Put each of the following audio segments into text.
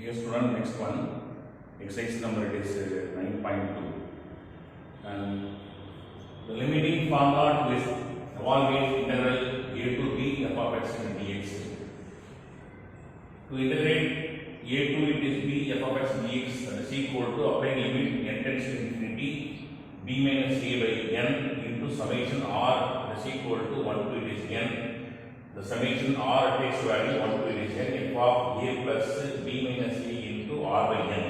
Dear student, next one, exercise number it is 9.2, and the limiting formula to this evaluate integral a to b f of x and dx. To integrate a to it is b f of x dx, that is equal to applying limit n tends to infinity b minus a by n into summation r, that is equal to 1 to it is n. The summation r takes value 1 to it is n f of a plus b minus a into r by n.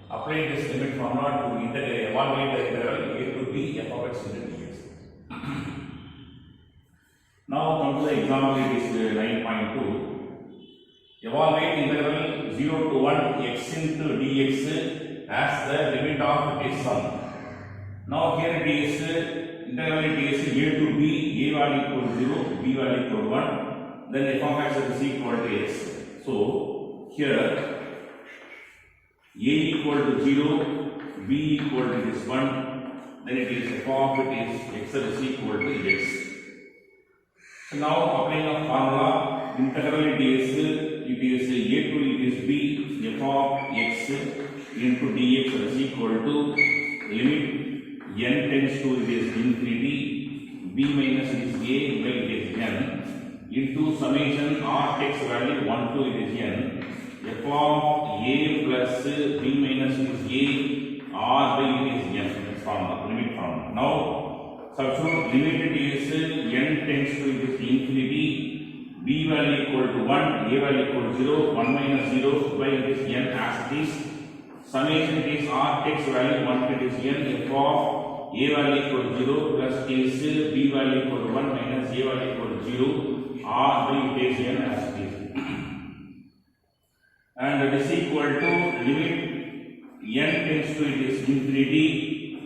Apply this limit formula to integrate, evaluate the integral a to b f of x into dx. Now come to the example, it is 9.2. Evaluate integral 0 to 1 x into dx as the limit of this sum. Now here it is integral it is a to b, a value equal to 0, b value equal to 1, then f of x is equal to x. So here a equal to 0, b equal to this 1, then it is f of it is x is equal to x. So now applying a formula, integral it is a to it is b f of x into dx is equal to limit n tends to it is infinity b minus is a by it is n into summation r takes value 1 to it is n f of a plus b minus is a r by it is n. That's formula, limit formula. Now substitute limit it is n tends to it is infinity b value equal to 1, a value equal to 0, 1 minus 0 by it is n as it is. Summation it is r takes value 1 to it is n f of a value equal to 0 plus is b value equal to 1 minus a value equal to 0 r by it is n as it is. And that is equal to limit n tends to it is infinity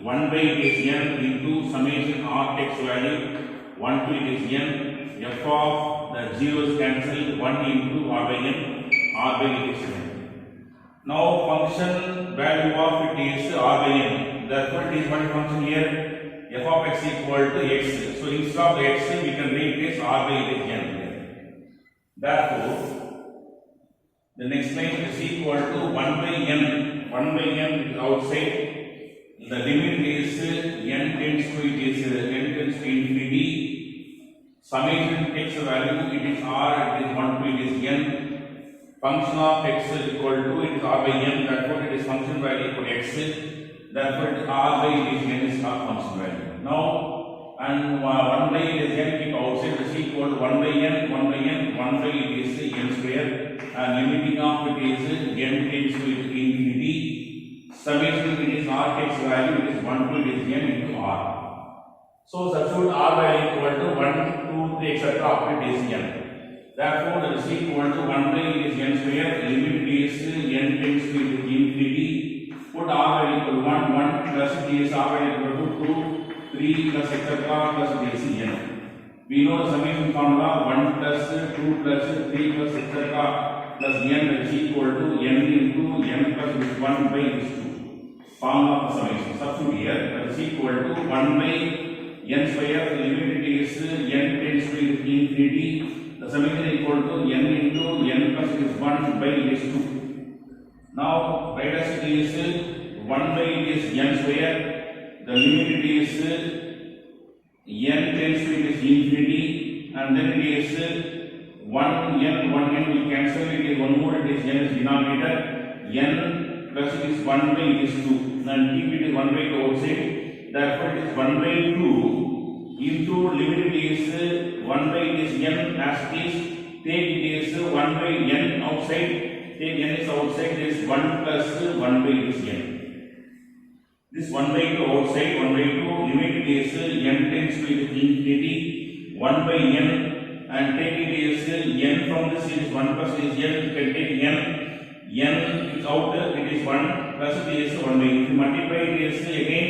1 by it is n into summation r takes value 1 to it is n f of the zeros cancel 1 into r by n, r by it is n. Now function value of it is r by n. Therefore it is one function here f of x equal to x. So instead of x we can write this r by it is n here. Therefore the next line is equal to 1 by n. 1 by n is outside. The limit is n tends to it is n tends to infinity. Summation takes a value, it is r, it is 1 to it is n. Function of x is equal to it is r by n. Therefore it is function value equal to x. Therefore r by it is n is not function value. Now and 1 by it is n keep outside, is equal to 1 by n, 1 by n, 1 by it is n square, and limiting of it is n tends to infinity. Summation it is r takes value, it is 1 to it is n into r. So substitute r value equal to 1, 2, 3 etc. up to it is n. Therefore that is equal to 1 by it is n square, limit is n tends to infinity. Put r value equal to 1, 1 plus it is r value equal to 2, 3 plus etc. plus it is n. We know the summation formula 1 plus 2 plus 3 plus etc. plus n is equal to n into n plus 1 by this 2. Formula of summation. Substitute here, that is equal to 1 by n square, the limit it is n tends to infinity. The summation is equal to n into n plus is 1 by this 2. Now write as it is 1 by it is n square. The limit it is n tends to it is infinity, and then it is 1 n will cancel, it is one more, it is n is denominator, n plus it is 1 by it is 2, and keep it is 1 by 2 outside. Therefore it is 1 by 2 into limit it is 1 by it is n as it is. Take it is 1 by n outside. Take n is outside, this 1 plus 1 by this n. This 1 by 2 outside, 1 by 2, limit it is n tends to infinity, 1 by n, and take it is n from this is 1 plus is n, you can take n is out, it is 1 plus it is 1 by, if you multiply it is again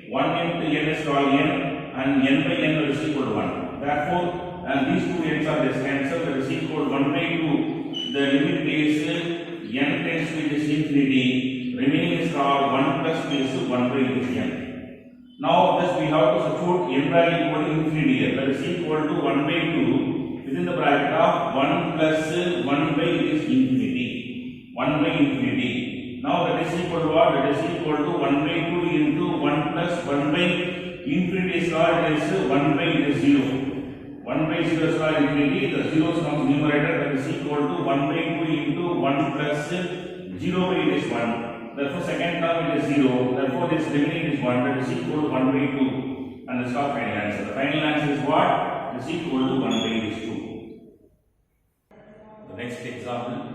1 into n is called n, and n by n is equal to 1. Therefore, and these two n's are just cancelled, that is equal to 1 by 2. The limit is n tends to this infinity, remaining is called 1 plus is 1 by this n. Now this we have to substitute n value equal to infinity here, that is equal to 1 by 2 within the bracket of 1 plus 1 by this infinity. 1 by infinity. Now that is equal to what? That is equal to 1 by 2 into 1 plus 1 by infinity is called as 1 by 0. 1 by 0 is called infinity. The zeros comes numerator, that is equal to 1 by 2 into 1 plus 0 by it is 1. Therefore second term it is 0. Therefore this remaining is 1. That is equal to 1 by 2. And this is our final answer. The final answer is what? It is equal to 1 by 2. The next example.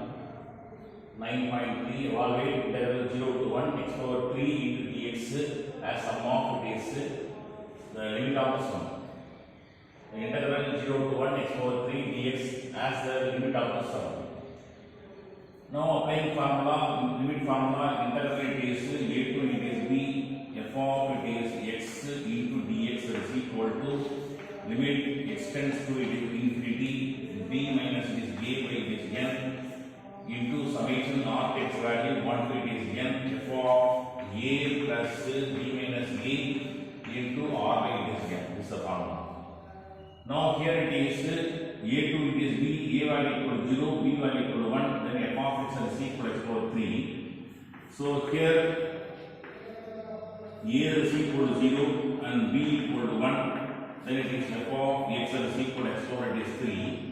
9.3 evaluate interval 0 to 1 x power 3 into dx as sum of it is the limit of the sum. The interval 0 to 1 x power 3 dx as the limit of the sum. Now applying formula, limit formula, interval it is a to it is b, f of it is x into dx is equal to limit extends to it is infinity, b minus it is a by it is n into summation of x value 1 to it is n f of a plus b minus a into r by it is n. This is the formula. Now here it is a to it is b, a value equal to 0, b value equal to 1, then f of x is equal to x power 3. So here a is equal to 0 and b equal to 1, then it is f of x is equal to x power it is 3.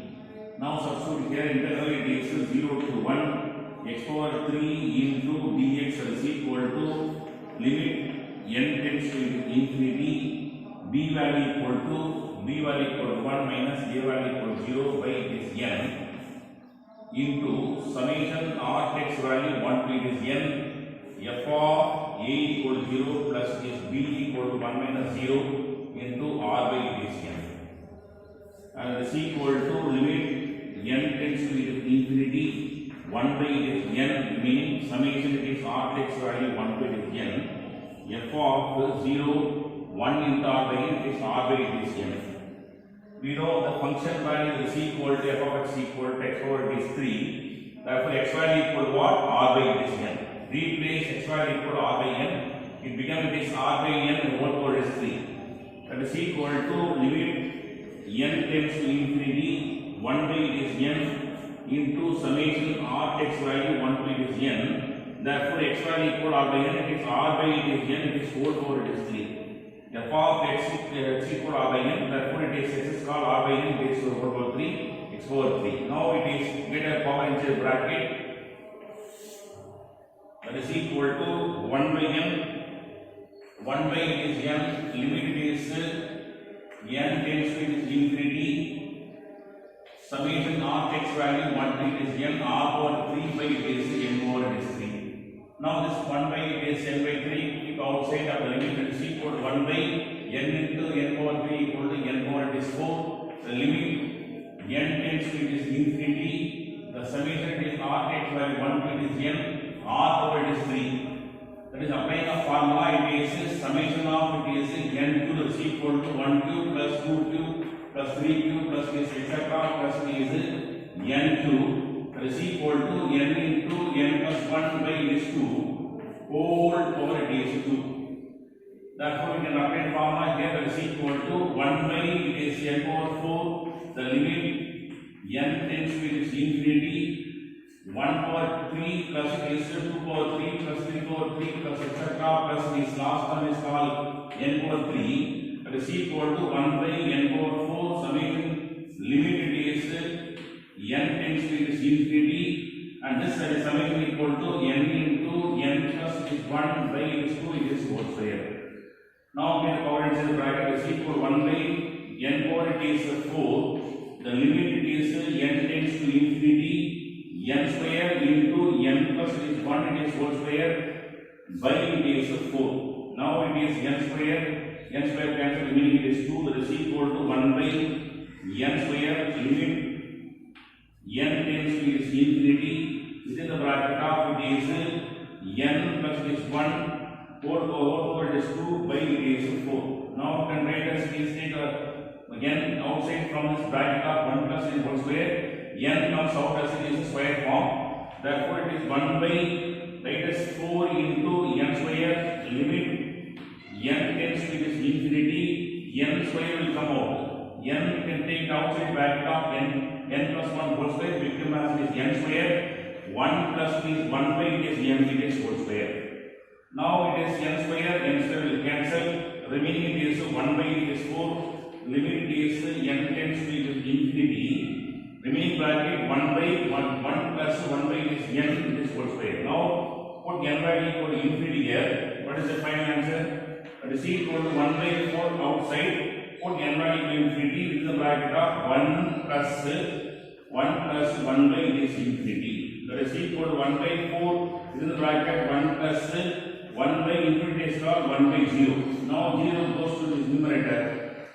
Now substitute here integral it is 0 to 1 x power 3 into dx is equal to limit n tends to infinity, b value equal to 1 minus a value equal to 0 by it is n into summation r x value 1 to it is n f of a equal to 0 plus is b equal to 1 minus 0 into r by it is n, and this equal to limit n tends to infinity 1 by it is n meaning summation it is r x value 1 by it is n f of 0 1 into r by n is r by it is n. We know the function value is equal to f of x equal to x power it is 3. Therefore x value equal to what? R by it is n. Replace x value equal to r by n. It becomes it is r by n and whole power is 3. That is equal to limit n tends to infinity 1 by it is n into summation r x value 1 by it is n. Therefore x value equal to r by n, it is r by it is n, it is whole power it is 3. f of x equal to r by n, therefore it is x is called r by n base to whole power 3 x power 3. Now it is get a power inside bracket, that is equal to 1 by n, 1 by it is n, limit it is n tends to infinity, summation of x value 1 to it is n, r power 3 by it is n power it is 3. Now this 1 by it is n by 3, keep outside of the limit, that is equal to 1 by n into n power 3 equal to n power it is 4. The limit n tends to it is infinity, the summation is r x value 1 to it is n, r power it is 3. That is applying a formula, it is summation of it is n cube is equal to 1 cube plus 2 cube plus 3 cube plus this etc plus is n cube, that is equal to n into n plus 1 by this 2 whole power it is 2. Therefore we can apply formula here, that is equal to 1 by it is n power 4, the limit n tends to it is infinity 1 power 3 plus it is 2 power 3 plus 3 power 3 plus etc plus this last term is called n power 3, that is equal to 1 by n power 4 summation limit it is n tends to it is infinity, and this is summation equal to n into n plus is 1 by it is 2 it is whole square. Now we have power inside bracket is equal to 1 by n power it is 4, the limit it is n tends to infinity n square into n plus it is 1 it is whole square by it is 4. Now it is n square cancel, meaning it is 2, that is equal to 1 by n square limit n tends to is infinity, within the bracket of it is n plus it is 1 4 over it is 2 by it is 4. Now can write as is take again outside from this bracket of 1 plus is whole square, n comes out as it is square form, therefore it is 1 by write as 4 into n square limit n tends to is infinity, n square will come out, n you can take outside bracket of n plus 1 whole square, become as it is n square 1 plus is 1 by it is n, it is whole square. Now it is n square will cancel, remaining it is 1 by it is 4, limit is n tends to infinity, remaining bracket 1 by 1 plus 1 by it is n, it is whole square. Now put n value equal to infinity here, what is the final answer? That is equal to 1 by 4 outside, put n value equal to infinity with the bracket of 1 plus 1 by it is infinity. That is equal to 1 by 4 within the bracket 1 plus 1 by infinity is called 1 by 0. Now 0 goes to this numerator.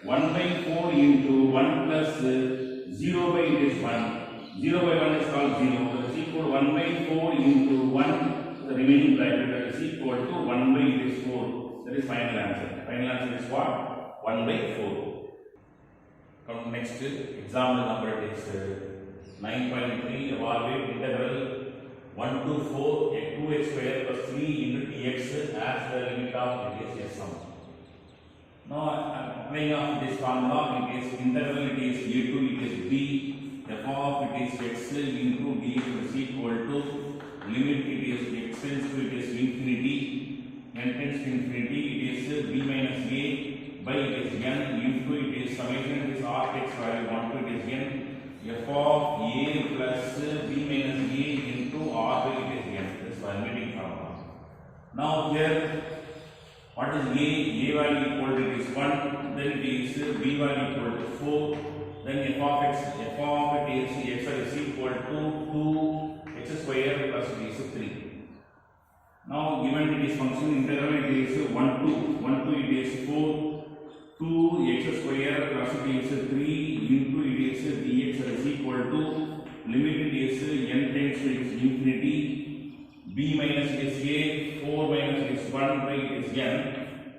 1 by 4 into 1 plus 0 by it is 1. 0 by 1 is called 0. That is equal to 1 by 4 into 1. The remaining bracket that is equal to 1 by it is 4. That is final answer. Final answer is what? 1 by 4. Come next example number is 9.3. Evaluate integral 1 to 4 2x square plus 3 into dx as the limit of it is sum. Now applying of this formula, it is integral, it is a to it is b, f of it is x into dx is equal to limit it is x tends to it is infinity, n tends to infinity, it is b minus a by it is n into it is summation it is r x value 1 to it is n, f of a plus b minus a into r by it is n. This is the limiting formula. Now here what is a? A value equal to it is 1, then it is b value equal to 4, then f of it is x is equal to 2x square plus it is 3. Now given it is function integral, it is 1 to it is 4, 2x square plus it is 3 into it is dx is equal to limit it is n tends to infinity, b minus is a, 4 minus is 1 by it is n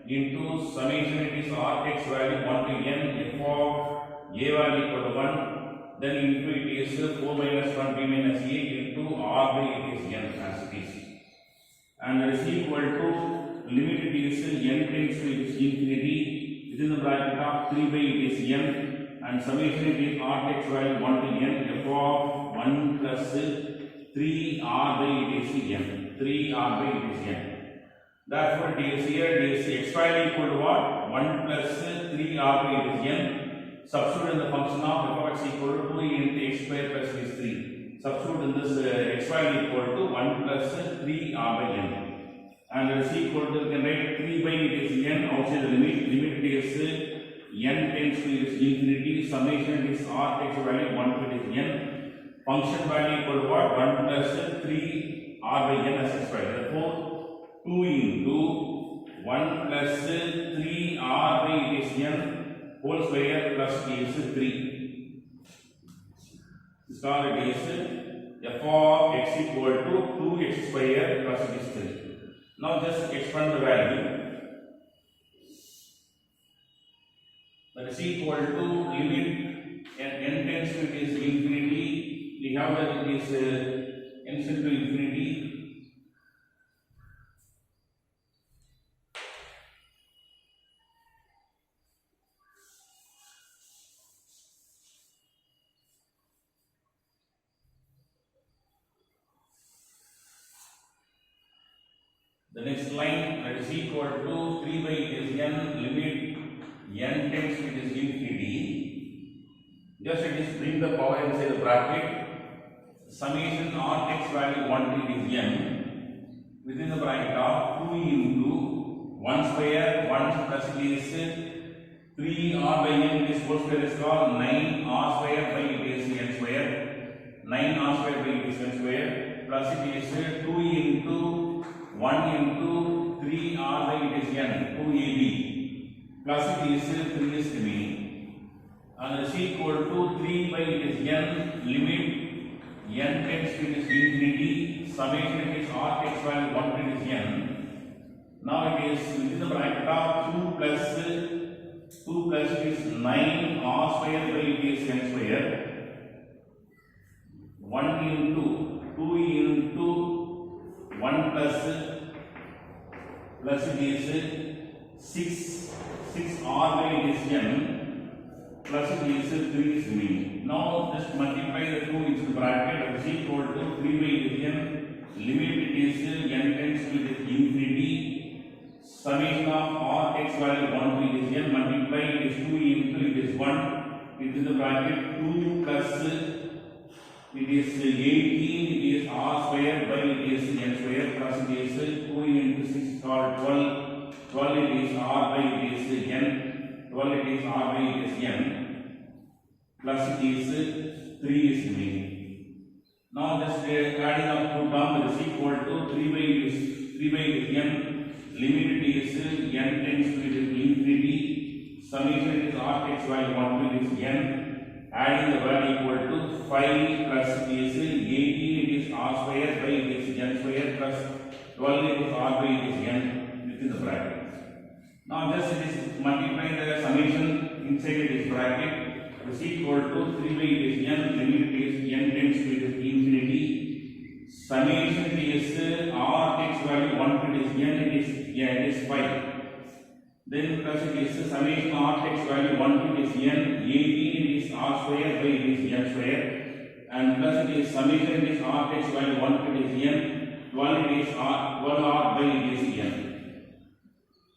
into summation it is r x value 1 to n, f of a value equal to 1, then into it is 4 minus 1 b minus a into r by it is n as it is, and that is equal to limit it is n tends to infinity within the bracket of 3 by it is n, and summation it is r x value 1 to n, f of 1 plus 3 r by it is n, 3 r by it is n. Therefore it is here it is x value equal to what? 1 plus 3 r by it is n. Substitute in the function of f of x equal to 2 into x square plus is 3. Substitute in this x value equal to 1 plus 3 r by n. And it is equal to, you can write 3 by it is n outside the limit. Limit is n tends to is infinity. Summation is r x value 1 to it is n. Function value equal to what? 1 plus 3 r by n as x value. Therefore 2 into 1 plus 3 r by it is n whole square plus it is 3. This called it is f of x equal to 2x square plus it is 3. Now just expand the value. That is equal to limit n tends to it is infinity. We have that it is n tends to infinity. The next line, that is equal to 3 by it is n, limit n tends to it is infinity. Just it is bring the power inside the bracket. Summation r x value 1 to it is n within the bracket of 2 into 1 square 1 plus it is 3 r by n. This whole square is called 9 r square by it is n square. 9 r square by it is n square plus it is 2 into 1 into 3 r by it is n, 2ab plus it is 3 is remaining, and it is equal to 3 by it is n, limit n tends to it is infinity, summation it is r x value 1 to it is n. Now it is within the bracket of 2 plus it is 9 r square by it is n square, 1 into 2 into 1 plus it is 6 r by it is n plus it is 3 is remaining. Now just multiply the 2 into the bracket, that is equal to 3 by it is n, limit it is n tends to infinity, summation of r x value 1 to it is n, multiply it is 2 into it is 1 into the bracket, 2 plus it is 18, it is r square by it is n square, plus it is 2 into 6 or 12, 12 it is r by it is n, 12 it is r by it is n, plus it is 3 is remaining. Now just adding up two terms, that is equal to 3 by it is n, limit it is n tends to it is infinity, summation it is r x value 1 to it is n, adding the value equal to 5 plus it is 18 it is r square by it is n square plus 12 it is r by it is n within the bracket. Now just it is multiply the summation inside it is bracket, is equal to 3 by it is n, limit it is n tends to it is infinity, summation is r x value 1 to it is n, it is 5. Then plus it is summation r x value 1 to it is n, 18 it is r square by it is n square, and plus it is summation is r x value 1 to it is n, 12 it is r by it is n.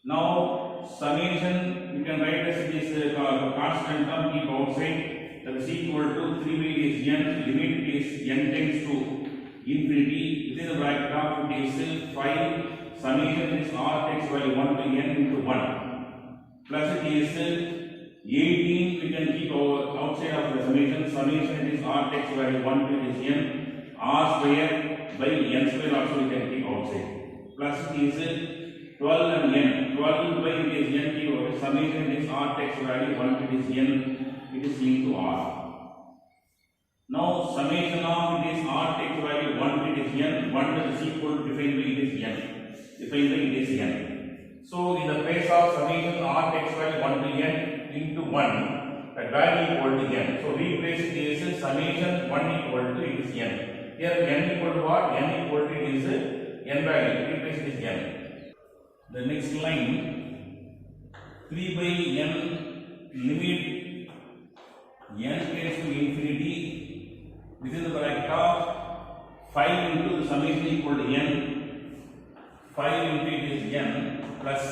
Now summation you can write as it is constant term, keep outside, that is equal to 3 by it is n, limit it is n tends to infinity, within the bracket of it is 5, summation is r x value 1 to n into 1, plus it is 18, we can keep outside of the summation, summation is r x value 1 to it is n, r square by n square also we can keep outside, plus it is 12 and n, 12 by it is n, keep summation is r x value 1 to it is n, it is into r. Now summation of it is r x value 1 to it is n, 1 that is equal to defined by it is n, defined by it is n. So in the place of summation r x value 1 to n into 1, that value equal to n. So replace it is summation 1 equal to it is n. Here n equal to what? N equal to it is n value. Replace it is n. The next line, 3 by n, limit n tends to infinity, within the bracket of 5 into the summation equal to n, 5 into it is n plus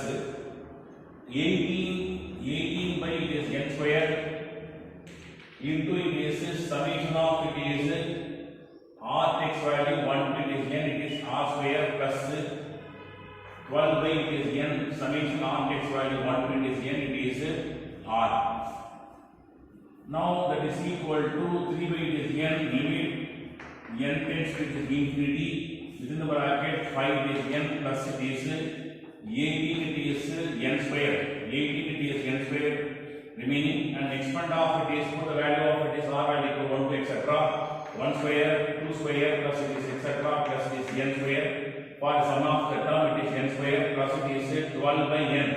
18 by it is n square into it is summation of it is r x value 1 to it is n, it is r square plus 12 by it is n, summation r x value 1 to it is n, it is r. Now that is equal to 3 by it is n, limit n tends to it is infinity, within the bracket 5 is n plus it is 18 it is n square, 18 it is n square remaining, and expand of it is for the value of it is r value equal to 1 to etc. 1 square, 2 square plus it is etc. plus it is n square. For sum of the term it is n square plus it is 12 by n.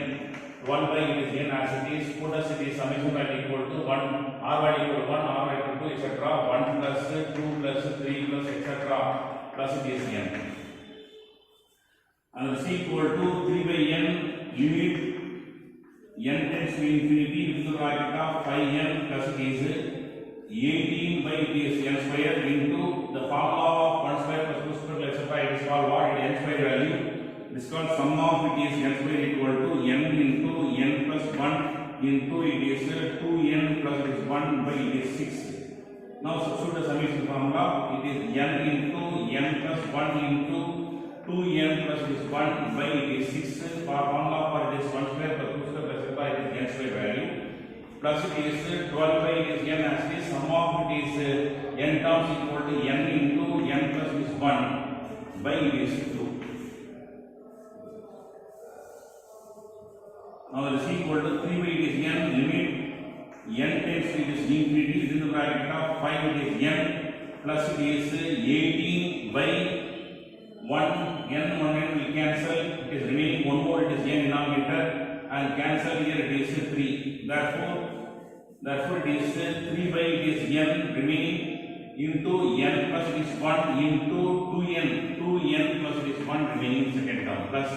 12 by it is n as it is, put as it is summation value equal to 1, r value equal to 1, r value equal to etc. 1 plus 2 plus 3 plus etc. plus it is n. And this equal to 3 by n, limit n tends to infinity, with the bracket of 5n plus it is 18 by it is n square into the formula of 1 square plus 2 square etc. It is called what? N square value. This is called sum of it is n square equal to n into n plus 1 into it is 2n plus it is 1 by it is 6. Now substitute the summation formula. It is n into n plus 1 into 2n plus this 1 by it is 6. For formula for it is 1 square plus 2 square plus it is n square value, plus it is 12 by it is n as it is, sum of it is n terms equal to n into n plus this 1 by it is 2. Now this is equal to 3 by it is n, limit n tends to it is infinity, within the bracket of 5 it is n plus it is 18 by 1 n will cancel, it is remaining one more, it is n denominator, and cancel here it is 3. Therefore it is 3 by it is n remaining into n plus it is 1 into 2n plus it is 1 remaining second term, plus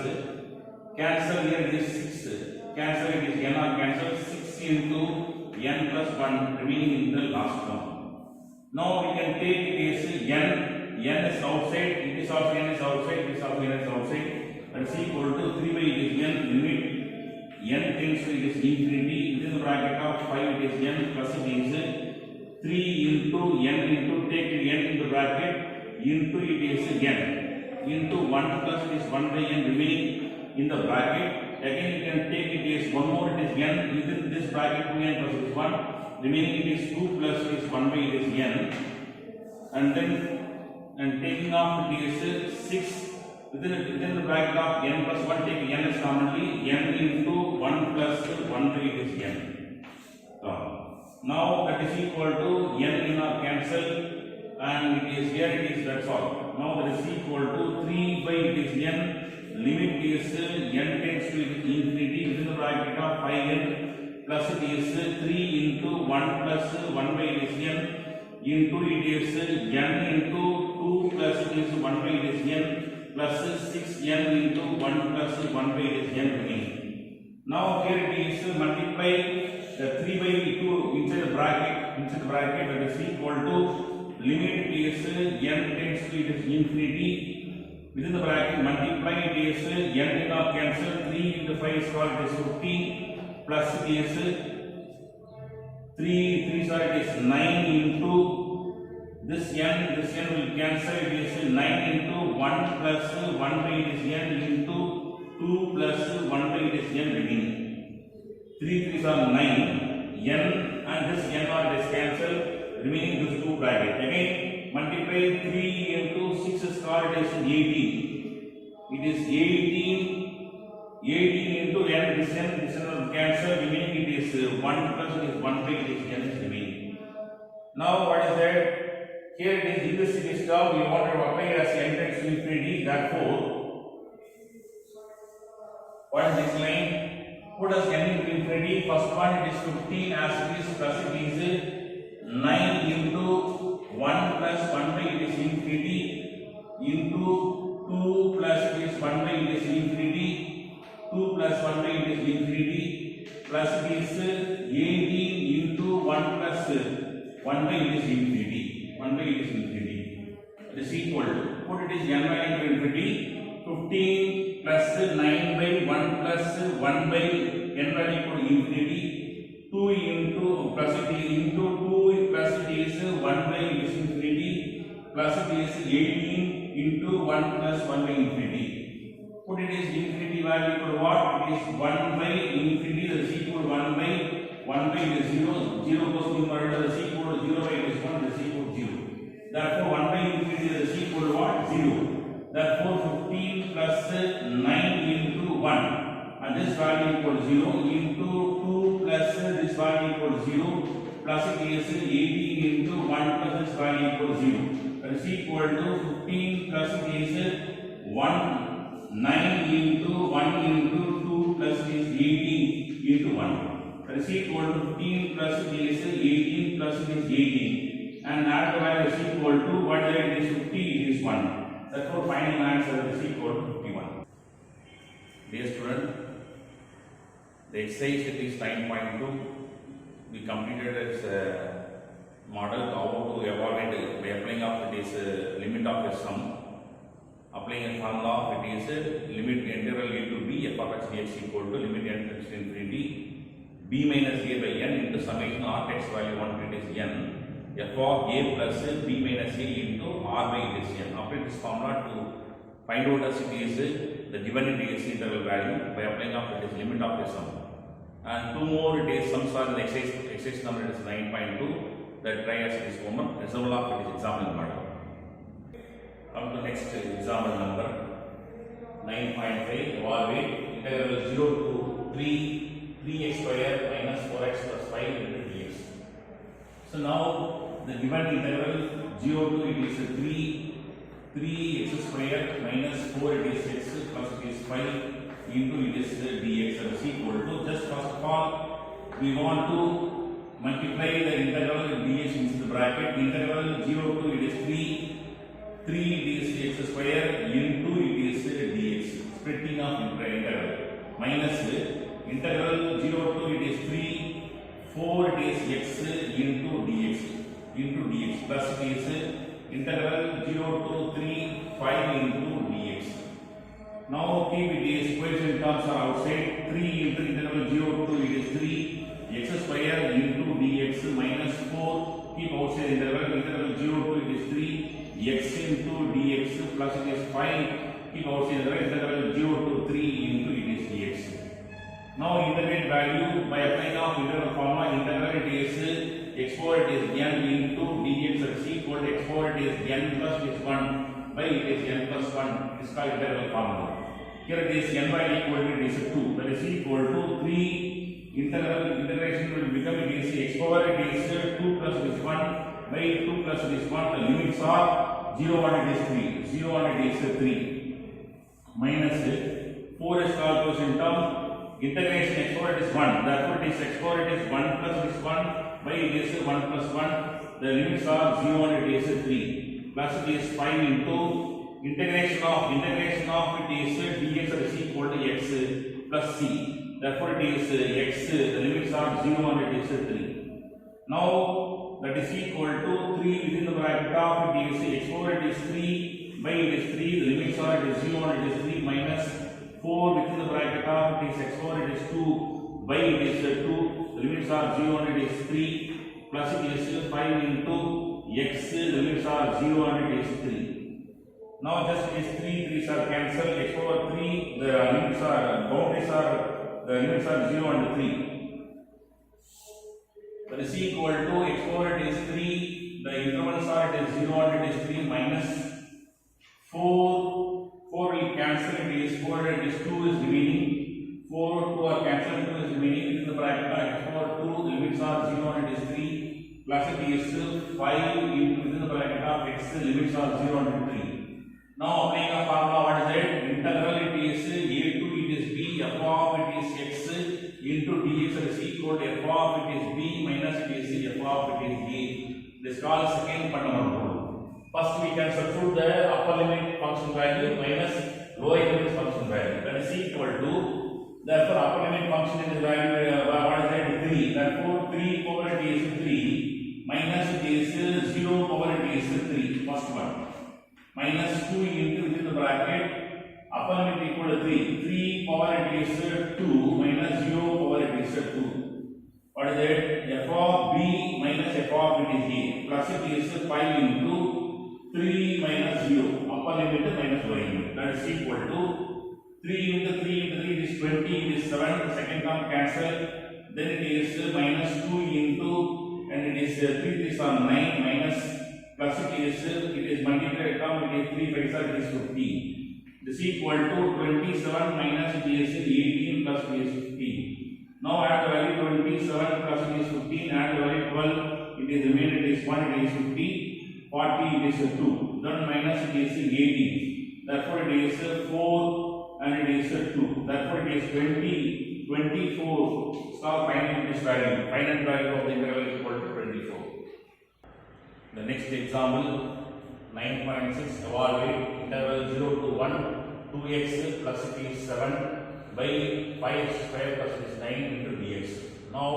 cancel here it is 6, cancel it is n or cancel 6 into n plus 1 remaining in the last term. Now we can take it as n. N is outside. It is also n is outside. This also n is outside. That is equal to 3 by it is n limit n tends to it is infinity. Within the bracket of 5 it is n plus it is 3 into n into take n in the bracket into it is n into 1 plus it is 1 by n remaining in the bracket. Again you can take it as one more it is n within this bracket 2n plus it is 1 remaining it is 2 plus it is 1 by it is n, and then taking off it is 6 within the bracket of n plus 1 take n as commonly n into 1 plus 1 by it is n. Now that is equal to n in our cancel and it is here it is that's all. Now that is equal to 3 by it is n limit is n tends to infinity within the bracket of 5n plus it is 3 into 1 plus 1 by it is n into it is n into 2 plus it is 1 by it is n plus 6n into 1 plus 1 by it is n again. Now here it is multiply the 3 by 2 inside the bracket that is equal to limit is n tends to it is infinity within the bracket multiply it is n in our cancel 3 into 5 is called it is 15 plus it is 3 sorry it is 9 into this n will cancel it is 9 into 1 plus 1 by it is n into 2 plus 1 by it is n again. 3 3s are 9 n and this n are this cancel remaining this 2 bracket. Again multiply 3 into 6 is called it is 18. It is 18 into n this n will cancel remaining it is 1 plus it is 1 by it is n is remaining. Now what is that? Here it is in this series term we want to apply as n tends to infinity. Therefore what is this line? Put as n into infinity. First one it is 15 as it is plus it is 9 into 1 plus 1 by it is infinity into 2 plus it is 1 by it is infinity 2 plus 1 by it is infinity plus it is 18 into 1 plus 1 by it is infinity 1 by it is infinity. It is equal to put it is n by into infinity 15 plus 9 by 1 plus 1 by n value equal to infinity 2 into plus it is into 2 plus it is 1 by it is infinity plus it is 18 into 1 plus 1 by infinity. Put it is infinity value equal to what? It is 1 by infinity that is equal to 1 by it is 0 goes to numerator that is equal to 0 by it is 1 that is equal to 0. Therefore 1 by infinity that is equal to what? 0. Therefore 15 plus 9 into 1 and this value equal to 0 into 2 plus this value equal to 0 plus it is 18 into 1 plus this value equal to 0. That is equal to 15 plus it is 9 into 1 into 2 plus it is 18 into 1. That is equal to 15 plus it is 18 plus it is 18 and add the value is equal to what it is 50 it is 1. Therefore final answer is equal to 51. Dear student, the exercise it is 9.2 we completed its model how to evaluate by applying of it is limit of a sum. Applying a formula of it is limit integral a to b f of x dx equal to limit n tends to infinity b minus a by n into summation r x value 1 to it is n f of a plus b minus a into r by it is n. Apply this formula to find out as it is the given dx integral value by applying of it is limit of a sum. And two more it is sums are in the exercise number it is 9.2 that try as it is homework. Example of it is example model. Come to next example number 9.5 evaluate integral 0 to 3x square minus 4x plus 5 into dx. So now the given integral 0 to it is 3x square minus 4 it is x plus it is 5 into it is dx that is equal to just first of all we want to multiply the integral dx into the bracket integral 0 to it is 3 dx square into it is dx splitting of integral minus integral 0 to it is 4 it is x into dx into dx plus it is integral 0 to 3 5 into dx. Now keep it is equation terms are outside. 3 into integral 0 to it is 3 x square into dx minus 4. Keep outside integral 0 to it is 3 x into dx plus it is 5. Keep outside integral 0 to 3 into it is dx. Now integrate value by applying of integral formula. Integral it is x power it is n into dx is equal to x power it is n plus is 1 by it is n plus 1. It is called integral formula. Here it is n by equal to it is 2, that is equal to 3. Integration will become it is x power it is 2 plus is 1 by 2 plus is 1. The limits are 0 and it is 3. 0 and it is 3 minus 4 is calculation term. Integration x power it is 1. Therefore it is x power it is 1 plus is 1 by it is 1 plus 1. The limits are 0 and it is 3 plus it is 5 into integration of it is dx is equal to x plus c. Therefore it is x, the limits are 0 and it is 3. Now that is equal to 3 within the bracket of it is x power it is 3 by it is 3. The limits are it is 0 and it is 3 minus 4 within the bracket of it is x power it is 2 by it is 2. The limits are 0 and it is 3 plus it is 5 into x. The limits are 0 and it is 3. Now just is 3 are cancelled. X power 3. The limits are the limits are 0 and 3. That is equal to x power it is 3. The intervals are it is 0 and it is 3 minus 4. 4 will cancel, it is 4 and it is 2 is remaining. 4 2 are cancelled, 2 is remaining. Within the bracket of x power 2, the limits are 0 and it is 3 plus it is 5 into within the bracket of x, the limits are 0 and 3. Now applying a formula, what is it? Integral it is a to it is b, f of it is x into dx is equal to f of it is b minus it is f of it is a. This is called second fundamental rule. First we can substitute the upper limit function value minus lower limit function value. That is equal to, therefore upper limit function is value, what is it? 3. Therefore 3 power it is 3 minus it is 0 power it is 3. First one. Minus 2 into within the bracket upper limit equal to 3. 3 power it is 2 minus 0 power it is 2. What is it? F of b minus f of it is a plus it is 5 into 3 minus 0 upper limit minus lower limit. That is equal to 3 into 3 into 3 is 20. It is 7. The second term cancel. Then it is minus 2 into and it is 3 is on 9 minus plus it is multiplied term, it is 3 5 it is 15. This is equal to 27 minus it is 18 plus it is 15. Now add the value 27 plus it is 15, add the value 12, it is remain it is 1, it is 50, 40 it is 2, then minus it is 18. Therefore it is 4 and it is 2. Therefore it is 20, 24. So finite value. Finite value of the integral is equal to 24. The next example, 9.6, evaluate integral 0 to 1, 2x plus it is 7 by 5x square plus it is 9 into dx. Now,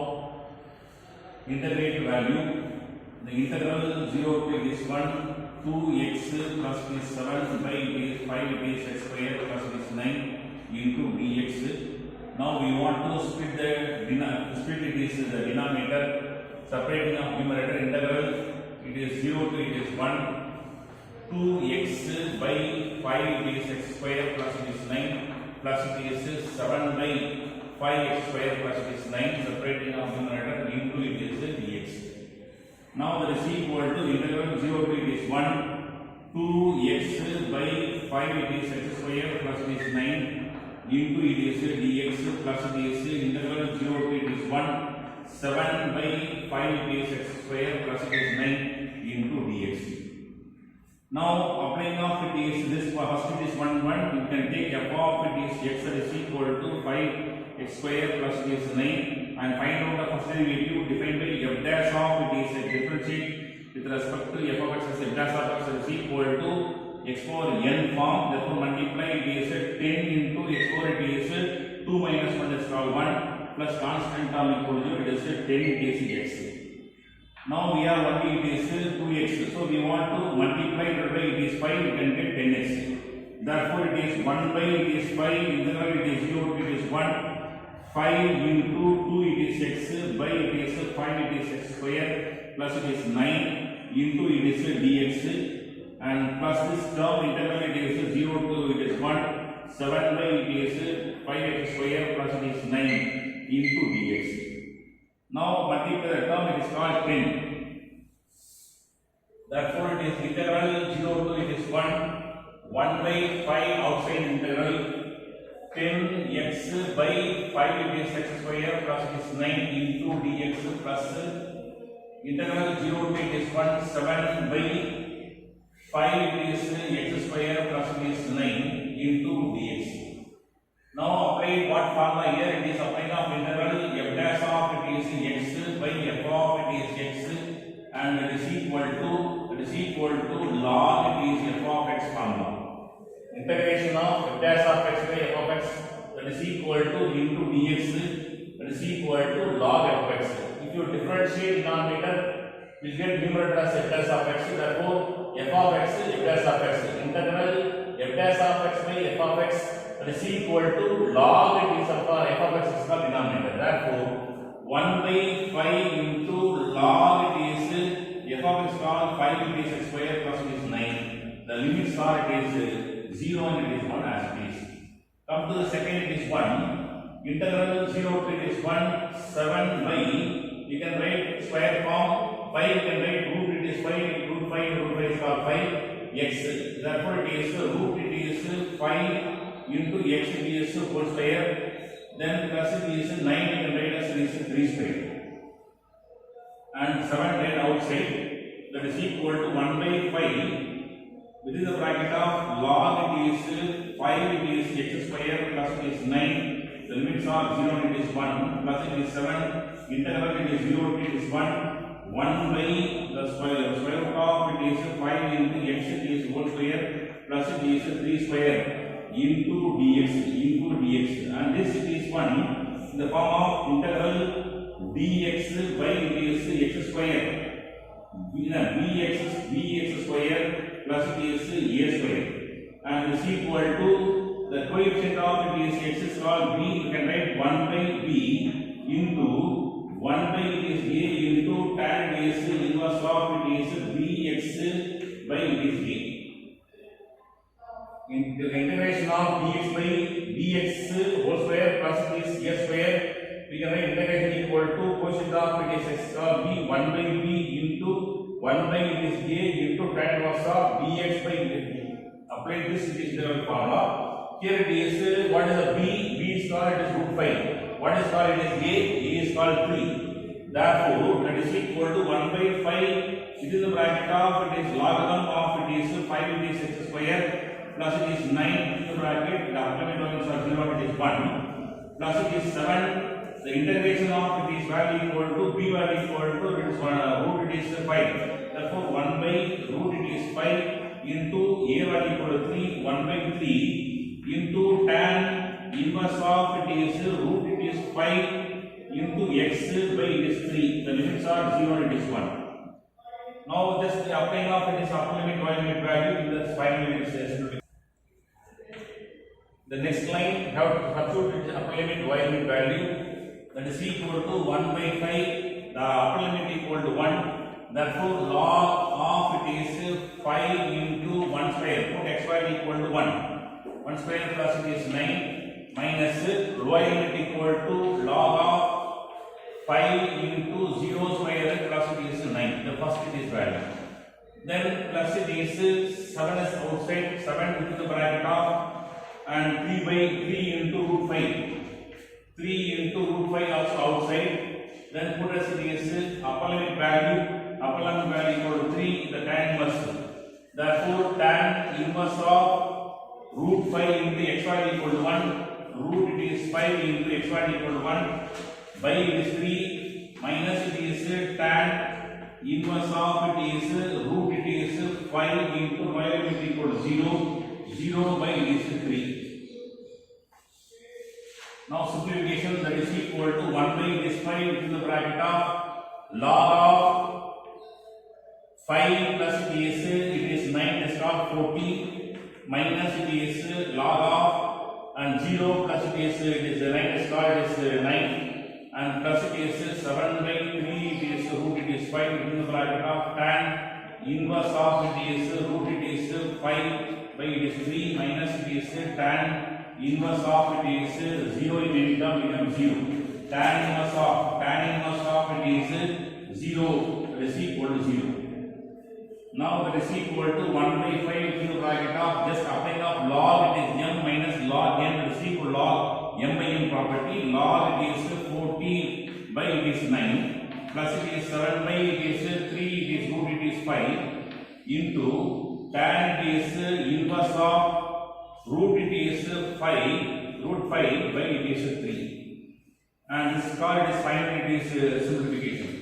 integrate value, the integral 0 to it is 1, 2x plus it is 7 by it is 5 it is x square plus it is 9 into dx. Now we want to split it is the denominator, separating of numerator integral. It is 0 to it is 1, 2x by 5 it is x square plus it is 9 plus it is 7 by 5x square plus it is 9, separating of numerator into it is dx. Now that is equal to integral 0 to it is 1, 2x by 5 it is x square plus it is 9 into it is dx plus it is integral 0 to it is 1, 7 by 5 it is x square plus it is 9 into dx. Now applying of it is this first it is 1 1, you can take f of it is x that is equal to 5 x square plus it is 9 and find out the first derivative defined by f dash of it is a differentiate with respect to f of x as f dash of x is equal to x power n form. Therefore multiply it is 10 into x power it is 2 minus 1 is called 1 plus constant term equal to it is 10 kcx. Now we have only it is 2x. So we want to multiply it by it is 5, we can get 10x. Therefore it is 1 by it is 5, integral it is 0, it is 1. 5 into 2 it is x by it is 5 it is x square plus it is 9 into it is dx and plus this term integral it is 0 to it is 1. 7 by it is 5x square plus it is 9 into dx. Now multiply the term, it is called 10. Therefore it is integral 0 to it is 1 by 5 outside integral 10x by 5 it is x square plus it is 9 into dx plus integral 0 to it is 1 7 by 5 it is x square plus it is 9 into dx. Now apply what formula here? It is applying of integral f dash of it is x by f of it is x and it is equal to log it is f of x formula. Integration of f dash of x by f of x that is equal to into dx that is equal to log f of x. If you differentiate denominator, we will get numerator as f dash of x. Therefore, f of x f dash of x. Integral f dash of x by f of x that is equal to log it is of f of x is called denominator. Therefore, 1 by 5 into log it is f of x called 5 it is x square plus it is 9. The limits are it is 0 and it is 1 as it is. Come to the second, it is 1. Integral 0 to it is 1, 7 by, you can write square form, 5 you can write root it is 5, root 5 is called 5, x. Therefore it is root it is 5 into x it is whole square, then plus it is 9 you can write as it is 3 square. And 7 right outside, that is equal to 1 by 5. Within the bracket of log it is 5 it is x square plus it is 9. The limits are 0 and it is 1 plus it is 7. Integral it is 0 it is 1. 1 by the square root of it is 5 into x it is whole square plus it is 3 square into dx and this it is 1 in the form of integral dx by it is x square. bx square plus it is a square and is equal to the coefficient of it is x is called b. You can write 1 by b into 1 by it is a into tan it is inverse of it is bx by it is a. In the integration of dx by dx whole square plus it is a square, we can write integration equal to coefficient of it is x called b 1 by b into 1 by it is a into tan inverse of dx by it is b. Apply this it is the formula. Here it is what is the b? B is called it is root 5. What is called it is a is called 3. Therefore, that is equal to 1 by 5. It is the bracket of it is logarithm of it is 5 it is x square plus it is 9 in the bracket. The ultimate values are 0 it is 1 plus it is 7. The integration of it is value equal to b value equal to it is root it is 5. Therefore, 1 by root it is 5 into a value equal to 3, 1 by 3 into tan inverse of it is root it is 5 into x by it is 3. The limits are 0 and it is 1. Now just applying of it is upper limit y limit value in the final limit. The next line have to substitute its upper limit y limit value. That is equal to 1 by 5, the upper limit equal to 1. Therefore, log of it is 5 into 1 square, put x square equal to 1. 1 square plus it is 9 minus y limit equal to log of 5 into 0 square plus it is 9. The first it is value. Then plus it is 7 is outside, 7 within the bracket of and 3 by 3 into root 5. 3 into root 5 also outside, then put as it is upper limit value equal to 3, the tan inverse. Therefore, tan inverse of root 5 into x y equal to 1, root it is 5 into x y equal to 1, by it is 3, minus it is tan inverse of it is root it is 5 into y limit equal to 0, 0 by it is 3. Now simplification, that is equal to 1 by this 5 into the bracket of log of 5 plus it is 9 is called 40 minus it is log of and 0 plus it is 9 is called is 9 and plus it is 7 by 3 it is root it is 5 within the bracket of tan inverse of it is root it is 5 by it is 3 minus it is tan inverse of it is 0 in any term becomes 0 tan inverse of it is 0 that is equal to 0. Now that is equal to 1 by 5 within the bracket of just applying of log it is m minus log n that is equal to log m by n property log it is 14 by it is 9 plus it is 7 by it is 3 it is root it is 5 into tan it is inverse of root it is 5 root 5 by it is 3 and this called is finally it is simplification.